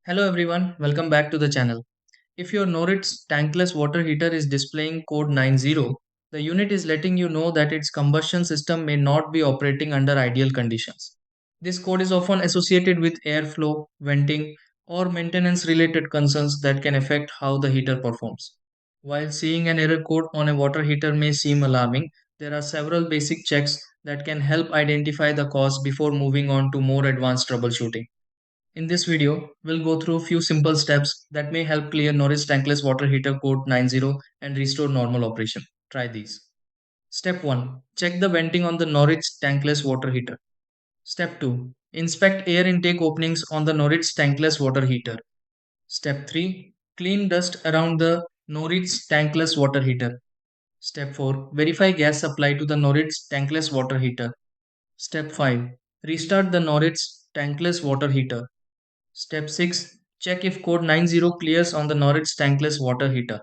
Hello everyone, welcome back to the channel. If your Noritz Tankless water heater is displaying code 90, the unit is letting you know that its combustion system may not be operating under ideal conditions. This code is often associated with airflow, venting, or maintenance related concerns that can affect how the heater performs. While seeing an error code on a water heater may seem alarming, there are several basic checks that can help identify the cause before moving on to more advanced troubleshooting. In this video, we'll go through a few simple steps that may help clear Norris tankless water heater code 90 and restore normal operation. Try these. Step 1. Check the venting on the Norris tankless water heater. Step 2. Inspect air intake openings on the Norris tankless water heater. Step 3. Clean dust around the Norris tankless water heater. Step 4. Verify gas supply to the Norris tankless water heater. Step 5. Restart the Norris tankless water heater. Step 6. Check if code 90 clears on the Noritz Tankless water heater.